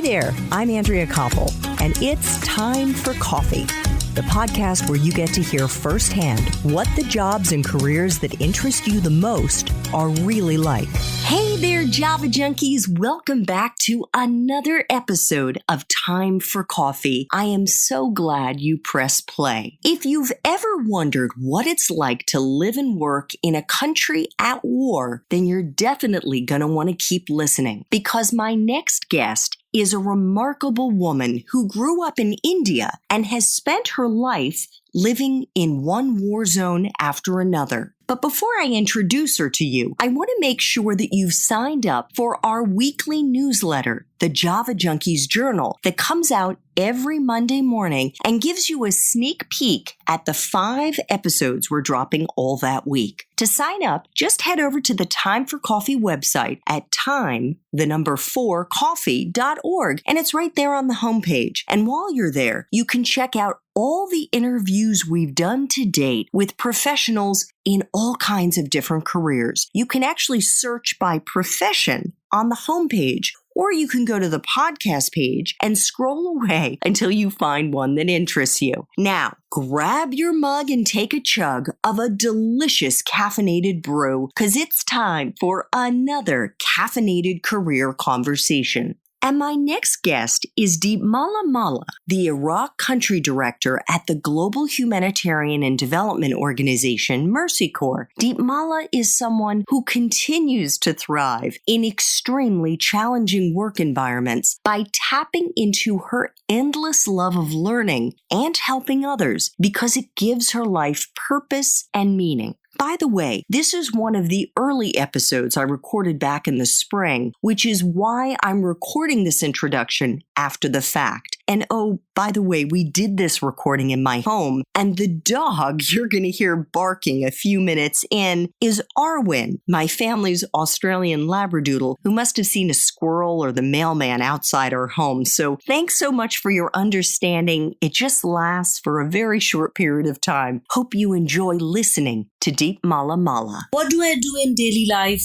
Hi there, I'm Andrea Koppel, and it's time for coffee, the podcast where you get to hear firsthand what the jobs and careers that interest you the most are really like. Hey there, Java Junkies. Welcome back to another episode of Time for Coffee. I am so glad you pressed play. If you've ever wondered what it's like to live and work in a country at war, then you're definitely going to want to keep listening, because my next guest is a remarkable woman who grew up in India and has spent her life living in one war zone after another. But before I introduce her to you, I want to make sure that you've signed up for our weekly newsletter, the Java Junkies Journal, that comes out every Monday morning and gives you a sneak peek at the 5 episodes we're dropping all that week. To sign up, just head over to the Time for Coffee website at time4coffee.org, and it's right there on the homepage. And while you're there, you can check out all the interviews we've done to date with professionals in all kinds of different careers. You can actually search by profession on the homepage, or you can go to the podcast page and scroll away until you find one that interests you. Now, grab your mug and take a chug of a delicious caffeinated brew, because it's time for another caffeinated career conversation. And my next guest is Deepmala Mahla, the Iraq Country Director at the Global Humanitarian and Development Organization, Mercy Corps. Deepmala is someone who continues to thrive in extremely challenging work environments by tapping into her endless love of learning and helping others, because it gives her life purpose and meaning. By the way, this is one of the early episodes I recorded back in the spring, which is why I'm recording this introduction after the fact. And oh, by the way, we did this recording in my home, and the dog you're going to hear barking a few minutes in is Arwen, my family's Australian Labradoodle, who must have seen a squirrel or the mailman outside our home. So thanks so much for your understanding. It just lasts for a very short period of time. Hope you enjoy listening to Deepmala Mahla. What do I do in daily life?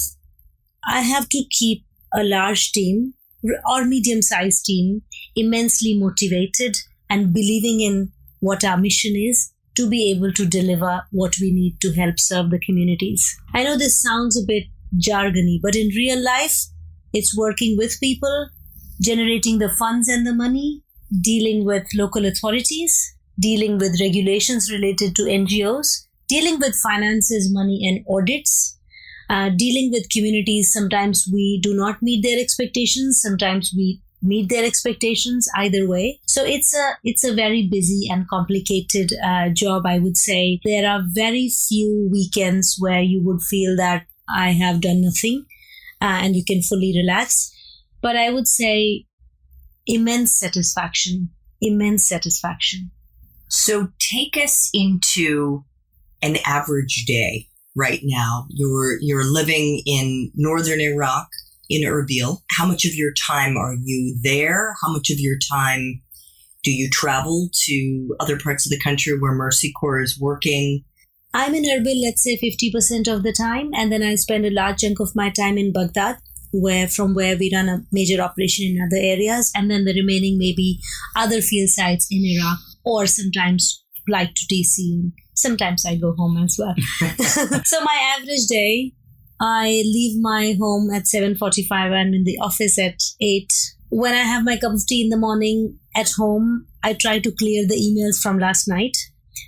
I have to keep a large team or medium-sized team immensely motivated and believing in what our mission is to be able to deliver what we need to help serve the communities. I know this sounds a bit jargony, but in real life, it's working with people, generating the funds and the money, dealing with local authorities, dealing with regulations related to NGOs, dealing with finances, money, and audits, dealing with communities. Sometimes we do not meet their expectations. Sometimes we meet their expectations. Either way. So it's a very busy and complicated job, I would say. There are very few weekends where you would feel that I have done nothing and you can fully relax. But I would say immense satisfaction. So take us into an average day right now. You're living in northern Iraq, in Erbil. How much of your time are you there? How much of your time do you travel to other parts of the country where Mercy Corps is working? I'm in Erbil, let's say 50% of the time, and then I spend a large chunk of my time in Baghdad, from where we run a major operation in other areas, and then the remaining maybe other field sites in Iraq, or sometimes flight to DC. Sometimes I go home as well. So my average day, I leave my home at 7:45. I'm in the office at 8. When I have my cup of tea in the morning at home, I try to clear the emails from last night.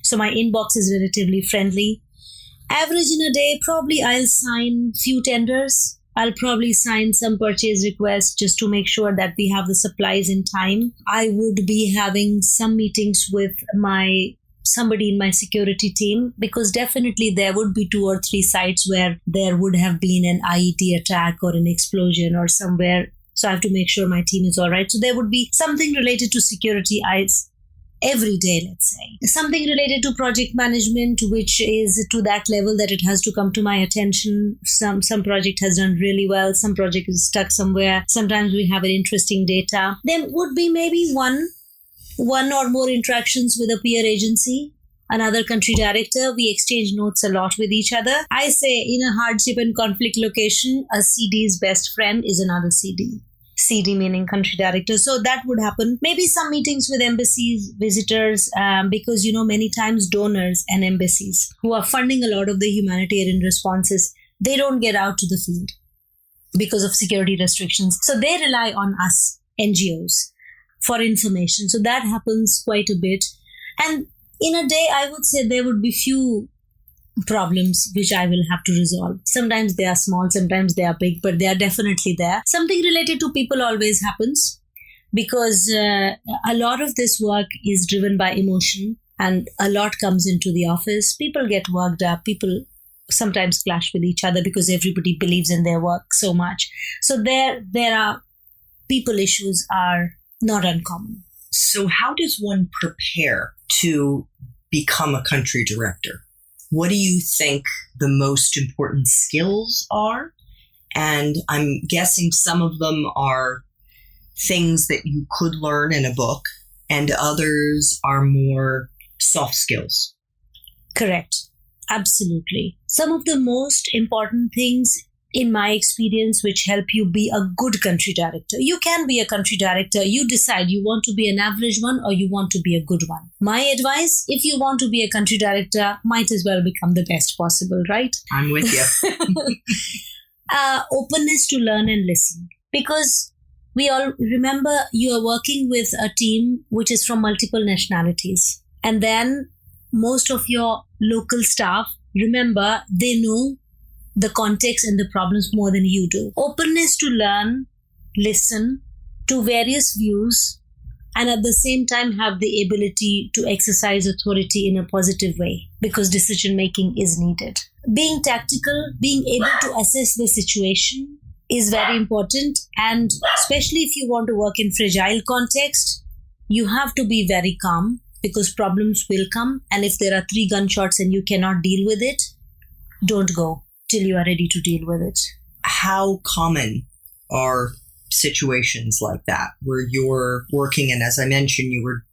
So my inbox is relatively friendly. Average in a day, probably I'll sign few tenders. I'll probably sign some purchase requests just to make sure that we have the supplies in time. I would be having some meetings with somebody in my security team, because definitely there would be 2 or 3 sites where there would have been an IED attack or an explosion or somewhere. So I have to make sure my team is all right. So there would be something related to security every day, let's say. Something related to project management, which is to that level that it has to come to my attention. Some project has done really well. Some project is stuck somewhere. Sometimes we have an interesting data. Then would be maybe one or more interactions with a peer agency, another country director. We exchange notes a lot with each other. I say in a hardship and conflict location, a CD's best friend is another CD. CD meaning country director. So that would happen. Maybe some meetings with embassies, visitors, because, many times donors and embassies who are funding a lot of the humanitarian responses, they don't get out to the field because of security restrictions. So they rely on us, NGOs, for information. So that happens quite a bit. And in a day, I would say there would be few problems which I will have to resolve. Sometimes they are small, sometimes they are big, but they are definitely there. Something related to people always happens because a lot of this work is driven by emotion and a lot comes into the office. People get worked up. People sometimes clash with each other because everybody believes in their work so much. So there are people issues are not uncommon. So how does one prepare to become a country director? What do you think the most important skills are? And I'm guessing some of them are things that you could learn in a book, and others are more soft skills. Correct. Absolutely. Some of the most important things in my experience which help you be a good country director. You can be a country director. You decide you want to be an average one or you want to be a good one. My advice, if you want to be a country director, might as well become the best possible, right? I'm with you. Openness to learn and listen. Because we all remember you are working with a team which is from multiple nationalities. And then most of your local staff, remember, they know the context and the problems more than you do. Openness to learn, listen to various views, and at the same time have the ability to exercise authority in a positive way because decision making is needed. Being tactical, being able to assess the situation is very important, and especially if you want to work in fragile context, you have to be very calm because problems will come, and if there are 3 gunshots and you cannot deal with it, don't go till you are ready to deal with it. How common are situations like that where you're working, and as I mentioned, you were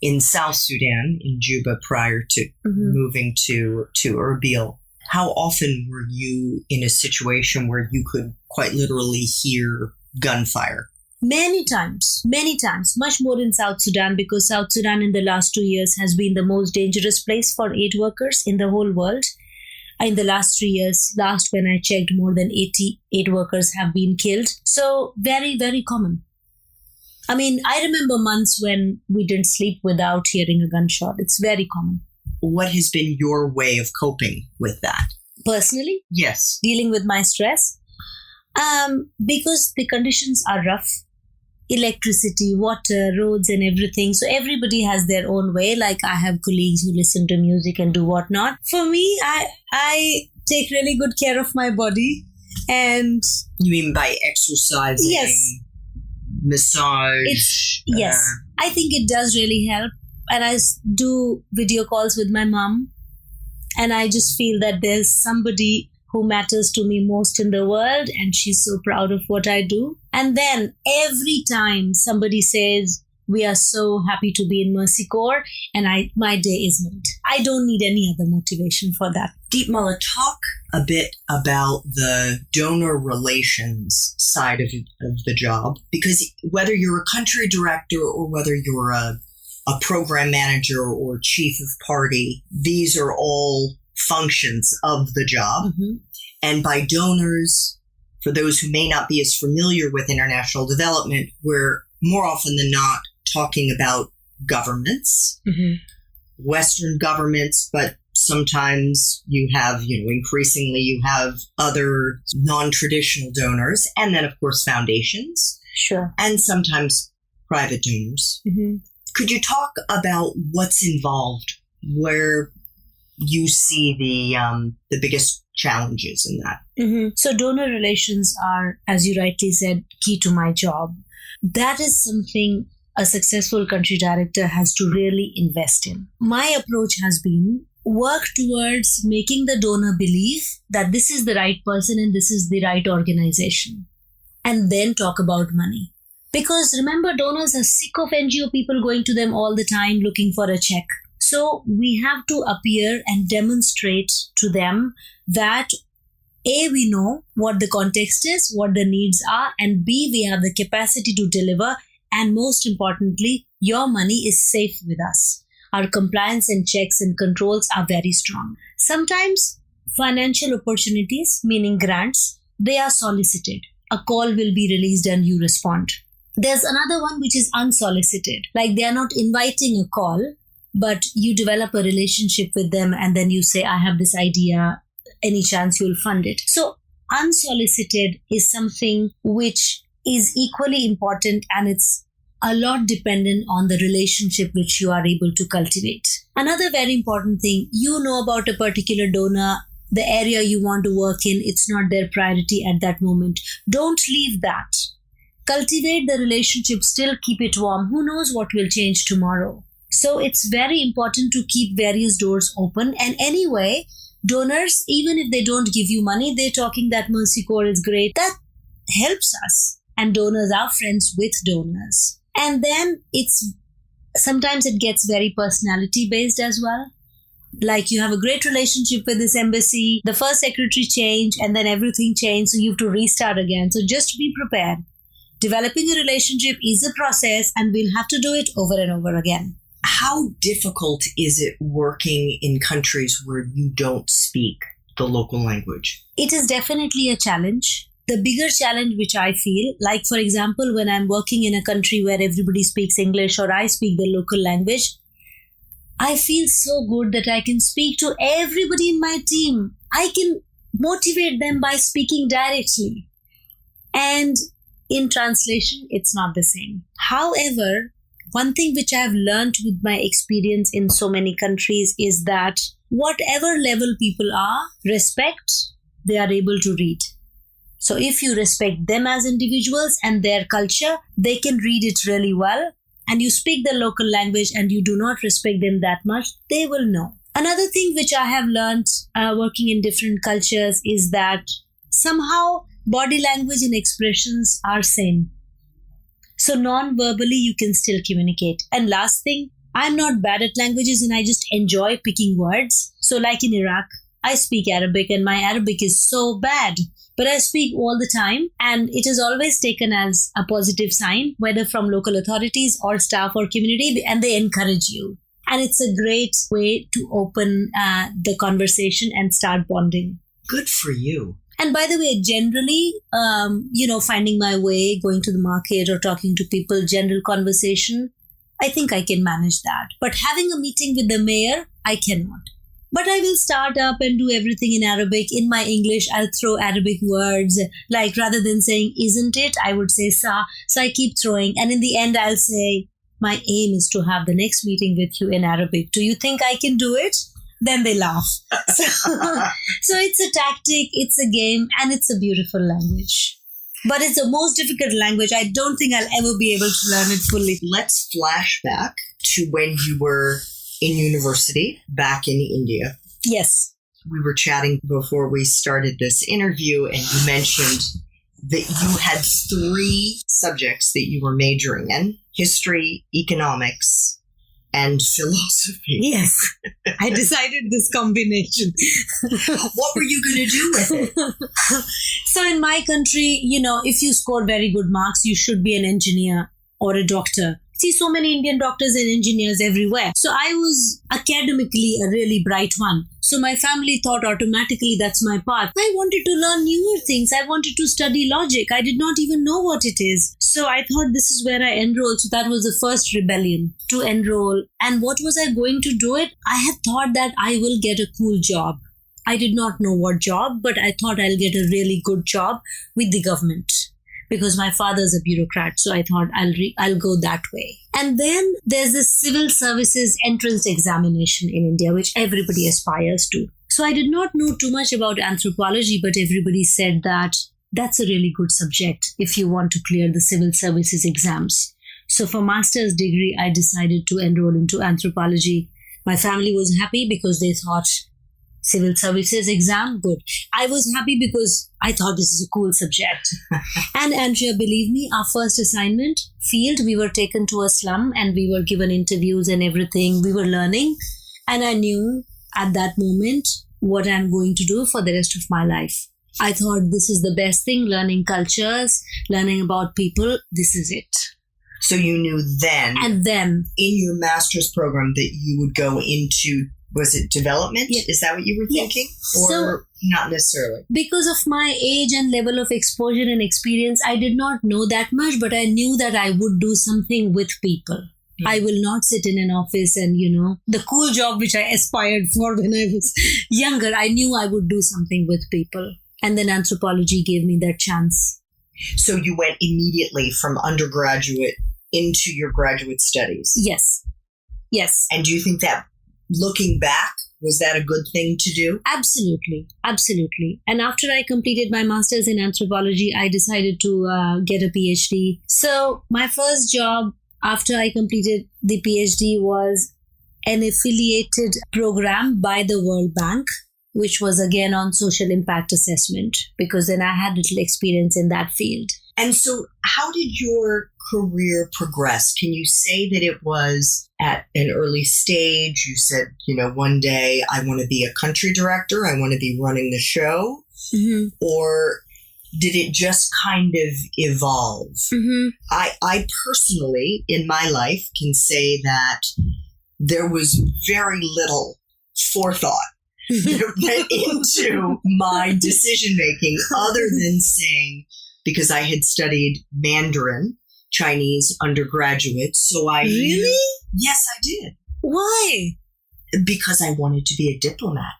in South Sudan, in Juba, prior to moving to Erbil. How often were you in a situation where you could quite literally hear gunfire? Many times, much more in South Sudan, because South Sudan in the last 2 years has been the most dangerous place for aid workers in the whole world. In the last 3 years, when I checked, more than 80 aid workers have been killed. So very, very common. I mean, I remember months when we didn't sleep without hearing a gunshot. It's very common. What has been your way of coping with that? Personally? Yes. Dealing with my stress? Because the conditions are rough. Electricity, water, roads and everything. So everybody has their own way. Like I have colleagues who listen to music and do whatnot. For me, I take really good care of my body. And you mean by exercising? Yes. Massage? Yes. I think it does really help. And I do video calls with my mom. And I just feel that there's somebody who matters to me most in the world, and she's so proud of what I do. And then every time somebody says, we are so happy to be in Mercy Corps, and my day is made. I don't need any other motivation for that. Deepmala, talk a bit about the donor relations side of the job, because whether you're a country director or whether you're a program manager or chief of party, these are all functions of the job. Mm-hmm. And by donors, for those who may not be as familiar with international development, we're more often than not talking about governments, Western governments, but sometimes you have, increasingly you have other non-traditional donors, and then of course foundations. Sure. And sometimes private donors. Mm-hmm. Could you talk about what's involved, where you see the biggest challenges in that? Mm-hmm. So donor relations are, as you rightly said, key to my job. That is something a successful country director has to really invest in. My approach has been work towards making the donor believe that this is the right person and this is the right organization, and then talk about money. Because remember, donors are sick of NGO people going to them all the time looking for a check. So we have to appear and demonstrate to them that A, we know what the context is, what the needs are, and B, we have the capacity to deliver. And most importantly, your money is safe with us. Our compliance and checks and controls are very strong. Sometimes financial opportunities, meaning grants, they are solicited. A call will be released and you respond. There's another one which is unsolicited. Like they are not inviting a call, but you develop a relationship with them and then you say, I have this idea, any chance you'll fund it. So unsolicited is something which is equally important, and it's a lot dependent on the relationship which you are able to cultivate. Another very important thing, you know about a particular donor, the area you want to work in, it's not their priority at that moment. Don't leave that. Cultivate the relationship, still keep it warm. Who knows what will change tomorrow? So it's very important to keep various doors open. And anyway, donors, even if they don't give you money, they're talking that Mercy Corps is great. That helps us. And donors are friends with donors. And then sometimes it gets very personality based as well. Like you have a great relationship with this embassy, the first secretary changed and then everything changed. So you have to restart again. So just be prepared. Developing a relationship is a process and we'll have to do it over and over again. How difficult is it working in countries where you don't speak the local language? It is definitely a challenge. The bigger challenge which I feel, like for example, when I'm working in a country where everybody speaks English or I speak the local language, I feel so good that I can speak to everybody in my team. I can motivate them by speaking directly. And in translation, it's not the same. However, one thing which I've learned with my experience in so many countries is that whatever level people are, respect, they are able to read. So if you respect them as individuals and their culture, they can read it really well. And you speak the local language and you do not respect them that much, they will know. Another thing which I have learned working in different cultures is that somehow body language and expressions are same. So non-verbally you can still communicate. And last thing, I'm not bad at languages and I just enjoy picking words. So like in Iraq, I speak Arabic and my Arabic is so bad. But I speak all the time and it is always taken as a positive sign, whether from local authorities or staff or community, and they encourage you. And it's a great way to open the conversation and start bonding. Good for you. And by the way, generally, finding my way, going to the market or talking to people, general conversation, I think I can manage that. But having a meeting with the mayor, I cannot. But I will start up and do everything in Arabic. In my English, I'll throw Arabic words. Like rather than saying, isn't it? I would say, sa. So I keep throwing. And in the end, I'll say, my aim is to have the next meeting with you in Arabic. Do you think I can do it? Then they laugh. So it's a tactic, it's a game, and it's a beautiful language. But it's the most difficult language. I don't think I'll ever be able to learn it fully. Let's flash back to when you were in university back in India. Yes. We were chatting before we started this interview and you mentioned that you had 3 subjects that you were majoring in: history, economics, and philosophy. Yes. I decided this combination. What were you going to do with it? So in my country, if you score very good marks, you should be an engineer or a doctor. See so many Indian doctors and engineers everywhere. So I was academically a really bright one. So my family thought automatically that's my path. I wanted to learn newer things. I wanted to study logic. I did not even know what it is. So I thought this is where I enrolled. So that was the first rebellion, to enroll. And what was I going to do it? I had thought that I will get a cool job. I did not know what job, but I thought I'll get a really good job with the government. Because my father's a bureaucrat, so I thought I'll go that way. And then there's the civil services entrance examination in India, which everybody aspires to. So I did not know too much about anthropology, but everybody said that that's a really good subject if you want to clear the civil services exams. So for master's degree, I decided to enroll into anthropology. My family was happy because they thought civil services exam, good. I was happy because I thought this is a cool subject. And Andrea, believe me, our first assignment, field, we were taken to a slum and we were given interviews and everything. We were learning. And I knew at that moment what I'm going to do for the rest of my life. I thought this is the best thing, learning cultures, learning about people. This is it. So you knew then, And then, in your master's program, that you would go into, was it development? Yeah. Is that what you were thinking? Yeah. Or So, not necessarily? because of my age and level of exposure and experience, I did not know that much, but I knew that I would do something with people. I will not sit in an office and, the cool job which I aspired for when I was younger. I knew I would do something with people. And then anthropology gave me that chance. So you went immediately from undergraduate into your graduate studies. Yes. Yes. And do you think that, looking back, was that a good thing to do? Absolutely. Absolutely. And after I completed my master's in anthropology, I decided to get a PhD. So my first job after I completed the PhD was an affiliated program by the World Bank, which was again on social impact assessment, because then I had little experience in that field. And so how did your career progress? Can you say that it was at an early stage? You said, one day I want to be a country director. I want to be running the show. Mm-hmm. Or did it just kind of evolve? Mm-hmm. I personally, in my life, can say that there was very little forethought that went into my decision making, other than saying, because I had studied Mandarin, Chinese undergraduate, so I... Really? Yes, I did. Why? Because I wanted to be a diplomat.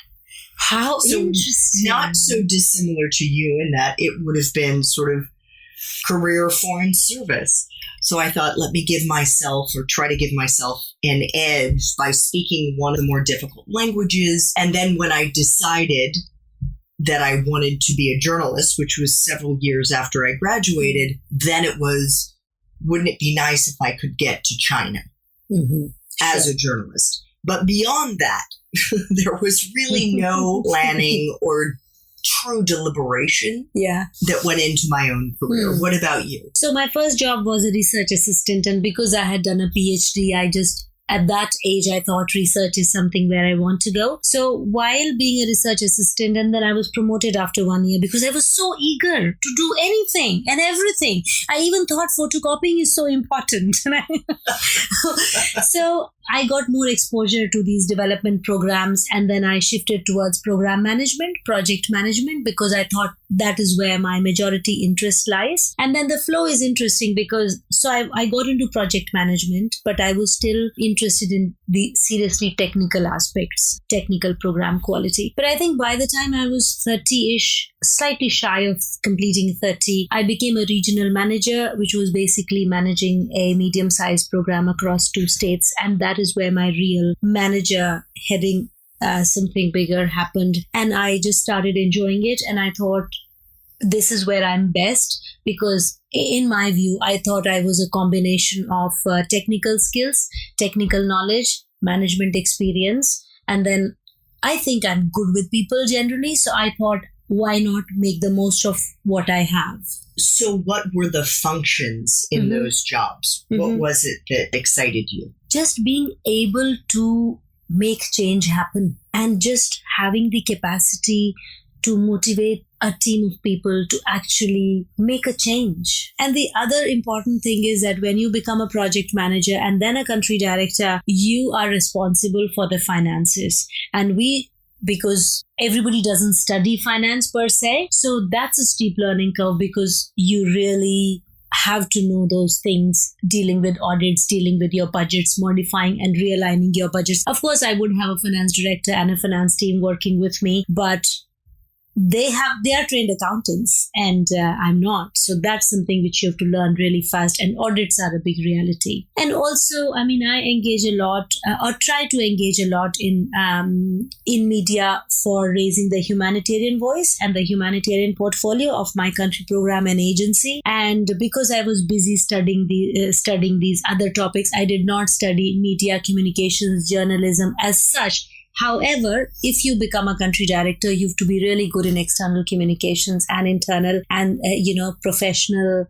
How So interesting. not so dissimilar to you in that it would have been sort of career foreign service. So I thought, let me give myself, or try to give myself, an edge by speaking one of the more difficult languages. And then when I decided that I wanted to be a journalist, which was several years after I graduated, then it was, wouldn't it be nice if I could get to China as a journalist? But beyond that, there was really no planning or true deliberation that went into my own career. What about you? So my first job was a research assistant, and because I had done a PhD, at that age, I thought research is something where I want to go. So while being a research assistant, and then I was promoted after 1 year because I was so eager to do anything and everything. I even thought photocopying is so important. So I got more exposure to these development programs, and then I shifted towards program management, project management, because I thought that is where my majority interest lies. And then the flow is interesting because I got into project management, but I was still interested in the seriously technical aspects, technical program quality. But I think by the time I was 30-ish, slightly shy of completing 30, I became a regional manager, which was basically managing a medium-sized program across 2 states. And that is where my real manager heading something bigger happened. And I just started enjoying it. And I thought, this is where I'm best, because in my view, I thought I was a combination of technical skills, technical knowledge, management experience. And then I think I'm good with people generally. So I thought, why not make the most of what I have? So what were the functions in those jobs? What was it that excited you? Just being able to make change happen, and just having the capacity to motivate a team of people to actually make a change. And the other important thing is that when you become a project manager and then a country director, you are responsible for the finances. And because everybody doesn't study finance per se, so that's a steep learning curve, because you really have to know those things, dealing with audits, dealing with your budgets, modifying and realigning your budgets. Of course, I would have a finance director and a finance team working with me, but they are trained accountants, and I'm not. So that's something which you have to learn really fast, and audits are a big reality. And also, I engage a lot or try to engage a lot in media for raising the humanitarian voice and the humanitarian portfolio of my country program and agency. And because I was busy studying these other topics, I did not study media, communications, journalism as such. However, if you become a country director, you have to be really good in external communications and internal, and professional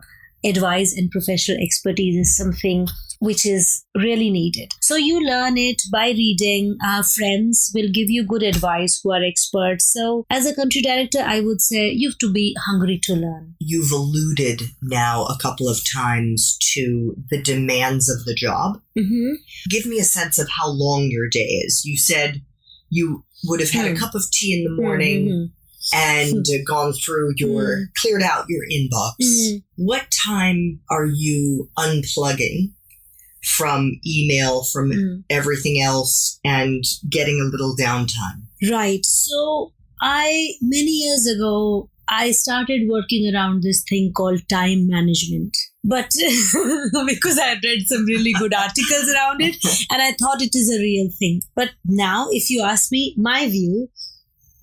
advice and professional expertise is something which is really needed. So you learn it by reading. Friends will give you good advice who are experts. So as a country director, I would say you have to be hungry to learn. You've alluded now a couple of times to the demands of the job. Mm-hmm. Give me a sense of how long your day is. You said you would have had a cup of tea in the morning and gone through cleared out your inbox. What time are you unplugging from email, from everything else, and getting a little downtime? Right. So many years ago, I started working around this thing called time management. But because I had read some really good articles around it, and I thought it is a real thing. But now, if you ask me, my view,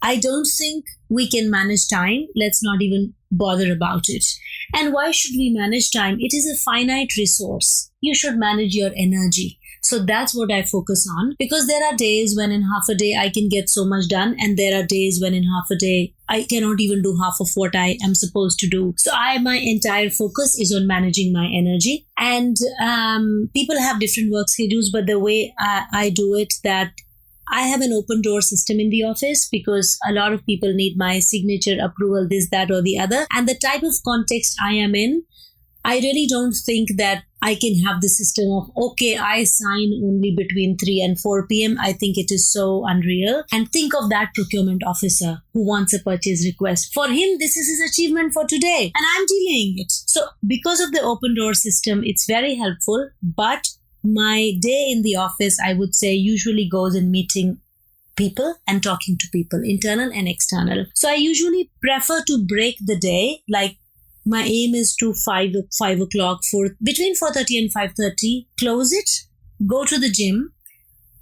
I don't think we can manage time. Let's not even bother about it. And why should we manage time? It is a finite resource. You should manage your energy. So that's what I focus on, because there are days when in half a day I can get so much done, and there are days when in half a day I cannot even do half of what I am supposed to do. So my entire focus is on managing my energy. And people have different work schedules, but the way I do it, that I have an open door system in the office, because a lot of people need my signature, approval, this, that, or the other. And the type of context I am in, I really don't think that I can have the system of, okay, I sign only between 3 and 4 p.m. I think it is so unreal. And think of that procurement officer who wants a purchase request. For him, this is his achievement for today, and I'm delaying it. So because of the open door system, it's very helpful. But my day in the office, I would say, usually goes in meeting people and talking to people, internal and external. So I usually prefer to break the day, like my aim is to 5 o'clock, between 4:30 and 5:30, close it, go to the gym,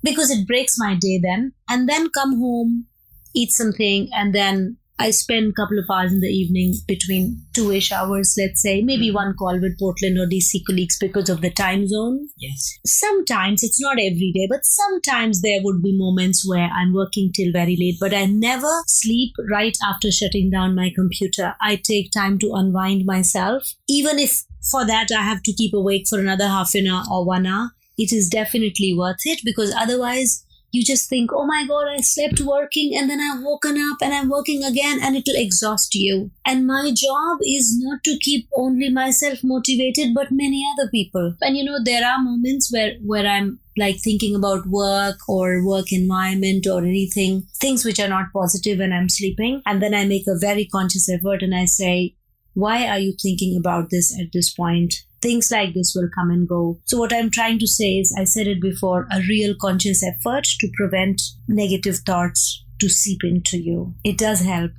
because it breaks my day then, and then come home, eat something, and then I spend a couple of hours in the evening, between 2-ish hours, let's say, maybe one call with Portland or DC colleagues because of the time zone. Yes. Sometimes, it's not every day, but sometimes there would be moments where I'm working till very late, but I never sleep right after shutting down my computer. I take time to unwind myself. Even if for that I have to keep awake for another half an hour or 1 hour, it is definitely worth it, because otherwise you just think, oh my God, I slept working and then I've woken up and I'm working again, and it'll exhaust you. And my job is not to keep only myself motivated, but many other people. And there are moments where I'm like thinking about work or work environment or anything, things which are not positive, and I'm sleeping. And then I make a very conscious effort and I say, why are you thinking about this at this point? Things like this will come and go. So what I'm trying to say is, I said it before, a real conscious effort to prevent negative thoughts to seep into you. It does help.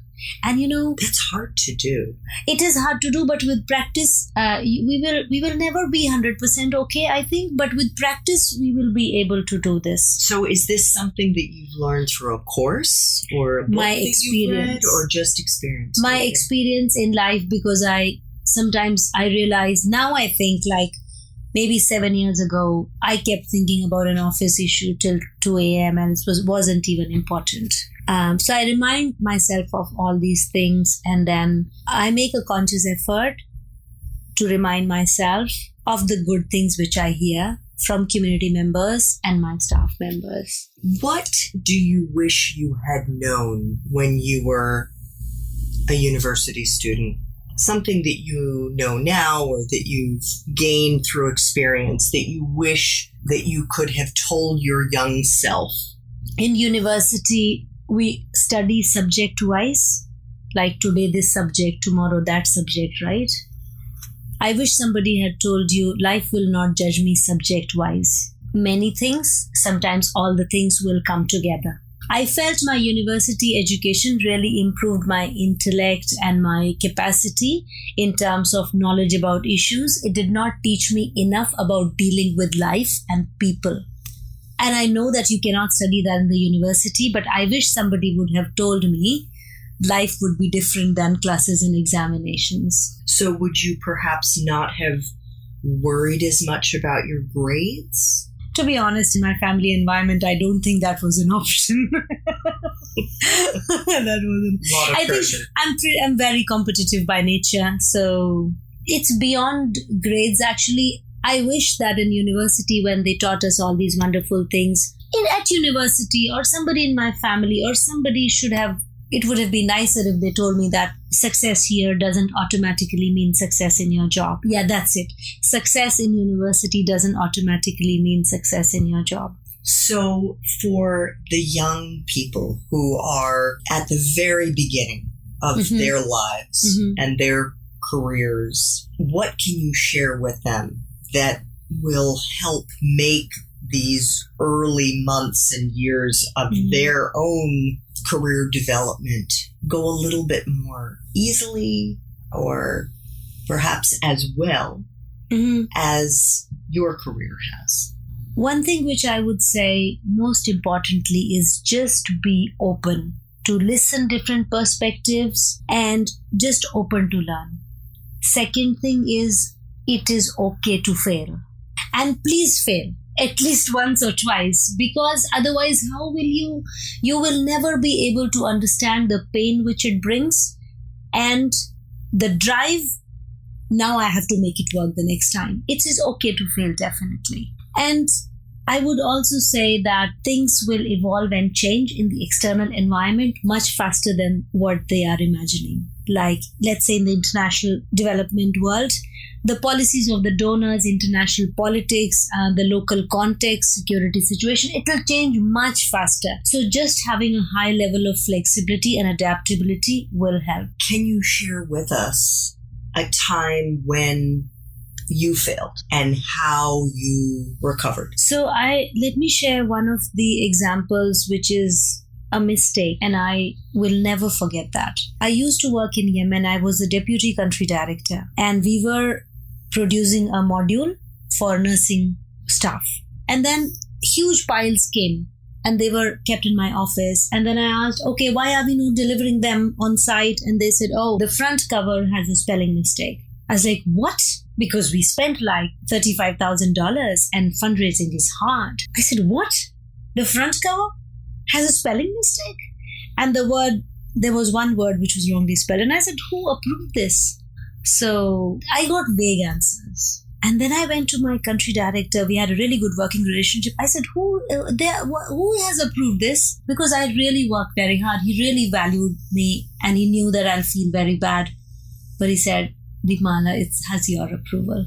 And it's hard to do. It is hard to do, but with practice, we will never be 100% okay, I think. But with practice, we will be able to do this. So is this something that you've learned through a course or a book my that experience, you've read, or just experience? My experience in life, because sometimes I realize, now I think, like maybe 7 years ago, I kept thinking about an office issue till 2 a.m. and it wasn't even important. So I remind myself of all these things, and then I make a conscious effort to remind myself of the good things which I hear from community members and my staff members. What do you wish you had known when you were a university student? Something that you know now, or that you've gained through experience, that you wish that you could have told your young self? In university, we study subject-wise, like today this subject, tomorrow that subject, right? I wish somebody had told you, life will not judge me subject-wise. Many things, sometimes all the things will come together. I felt my university education really improved my intellect and my capacity in terms of knowledge about issues. It did not teach me enough about dealing with life and people. And I know that you cannot study that in the university, but I wish somebody would have told me life would be different than classes and examinations. So would you perhaps not have worried as much about your grades? To be honest, in my family environment, I don't think that was an option. That wasn't. I think I'm very competitive by nature, so it's beyond grades. Actually, I wish that in university, when they taught us all these wonderful things, at university or somebody in my family or somebody it would have been nicer if they told me that success here doesn't automatically mean success in your job. Yeah, that's it. Success in university doesn't automatically mean success in your job. So for the young people who are at the very beginning of their lives and their careers, what can you share with them that will help make these early months and years of their own career development go a little bit more easily or perhaps as well as your career has? One thing which I would say most importantly is just be open to listen different perspectives and just open to learn. Second thing is it is okay to fail. And please fail at least once or twice, because otherwise how will you will never be able to understand the pain which it brings and the drive. Now I have to make it work the next time. It is okay to fail, definitely. And I would also say that things will evolve and change in the external environment much faster than what they are imagining. Like, let's say in the international development world, the policies of the donors, international politics, the local context, security situation, it will change much faster. So just having a high level of flexibility and adaptability will help. Can you share with us a time when you failed and how you recovered? So let me share one of the examples, which is a mistake, and I will never forget that. I used to work in Yemen. I was the deputy country director, and we were producing a module for nursing staff. And then huge piles came and they were kept in my office. And then I asked, okay, why are we not delivering them on site? And they said, oh, the front cover has a spelling mistake. I was like, what? Because we spent like $35,000 and fundraising is hard. I said, what? The front cover has a spelling mistake? And there was one word which was wrongly spelled. And I said, who approved this? So I got vague answers. And then I went to my country director. We had a really good working relationship. I said, who has approved this? Because I really worked very hard. He really valued me and he knew that I'll feel very bad. But he said, Deepmala, it has your approval.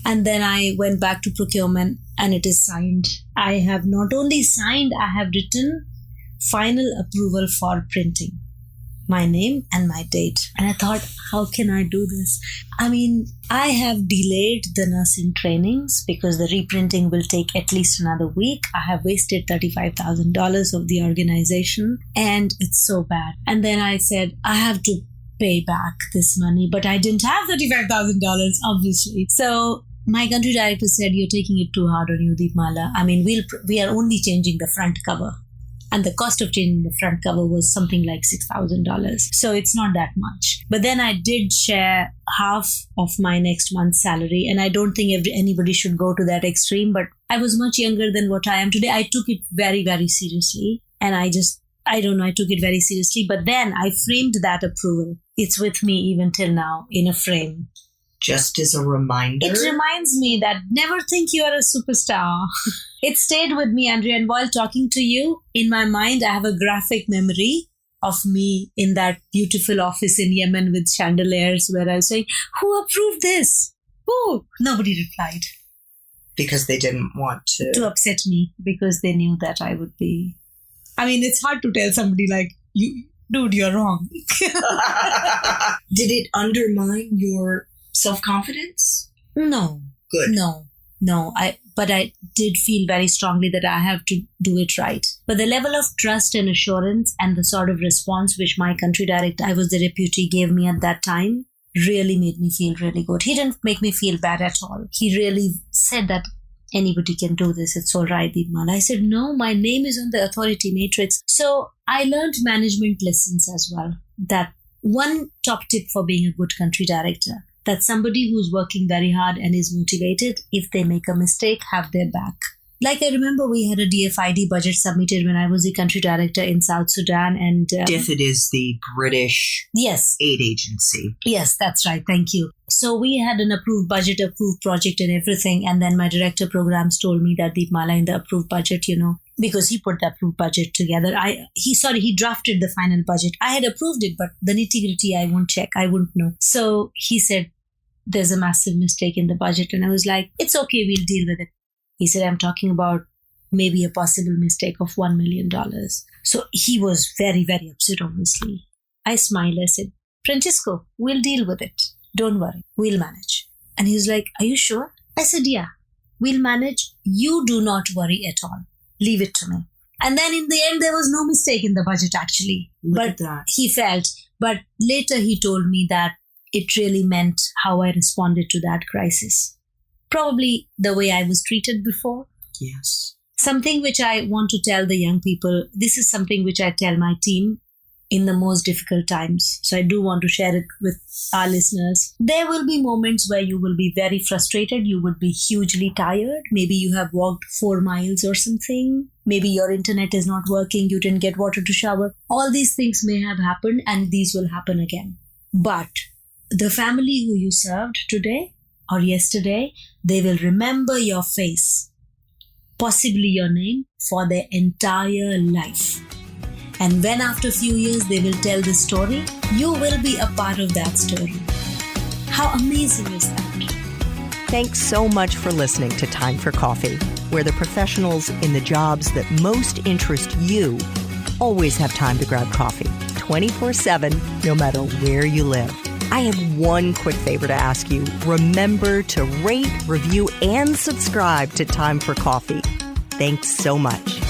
And then I went back to procurement and it is signed. I have not only signed, I have written final approval for printing my name and my date. And I thought, how can I do this? I mean, I have delayed the nursing trainings because the reprinting will take at least another week. I have wasted $35,000 of the organization and it's so bad. And then I said, I have to pay back this money, but I didn't have $35,000, obviously. So my country director said, you're taking it too hard on you, Deepmala. I mean, we are only changing the front cover. And the cost of changing the front cover was something like $6,000. So it's not that much. But then I did share half of my next month's salary. And I don't think anybody should go to that extreme. But I was much younger than what I am today. I took it very, very seriously. And I took it very seriously. But then I framed that approval. It's with me even till now in a frame. Just as a reminder. It reminds me that never think you are a superstar. It stayed with me, Andrea. And while talking to you, in my mind, I have a graphic memory of me in that beautiful office in Yemen with chandeliers where I was saying, who approved this? Who? Nobody replied. Because they didn't want to upset me, because they knew that I would be. I mean, it's hard to tell somebody like, dude, you're wrong. Did it undermine your self-confidence? No. Good. No. But I did feel very strongly that I have to do it right. But the level of trust and assurance and the sort of response which my country director, I was the deputy, gave me at that time really made me feel really good. He didn't make me feel bad at all. He really said that anybody can do this. It's all right, Deepmala. I said, no, my name is on the authority matrix. So I learned management lessons as well. That one top tip for being a good country director, that somebody who's working very hard and is motivated, if they make a mistake, have their back. Like I remember we had a DFID budget submitted when I was the country director in South Sudan. And DFID is the British aid agency. Yes, that's right. Thank you. So we had an approved budget, approved project and everything. And then my director programs told me that Deepmala, in the approved budget, because he put the approved budget together. He drafted the final budget. I had approved it, but the nitty-gritty I won't check. I wouldn't know. So he said, there's a massive mistake in the budget. And I was like, it's okay, we'll deal with it. He said, I'm talking about maybe a possible mistake of $1 million. So he was very, very upset, obviously. I smiled. I said, Francisco, we'll deal with it. Don't worry. We'll manage. And he was like, are you sure? I said, yeah, we'll manage. You do not worry at all. Leave it to me. And then in the end, there was no mistake in the budget, actually. Look at that. He felt. But later he told me that it really meant how I responded to that crisis. Probably the way I was treated before. Yes. Something which I want to tell the young people, this is something which I tell my team in the most difficult times. So I do want to share it with our listeners. There will be moments where you will be very frustrated. You will be hugely tired. Maybe you have walked 4 miles or something. Maybe your internet is not working. You didn't get water to shower. All these things may have happened and these will happen again. But the family who you served today or yesterday, they will remember your face, possibly your name, for their entire life. And when after a few years they will tell this story, you will be a part of that story. How amazing is that? Thanks so much for listening to Time for Coffee, where the professionals in the jobs that most interest you always have time to grab coffee, 24/7, no matter where you live. I have one quick favor to ask you. Remember to rate, review, and subscribe to Time for Coffee. Thanks so much.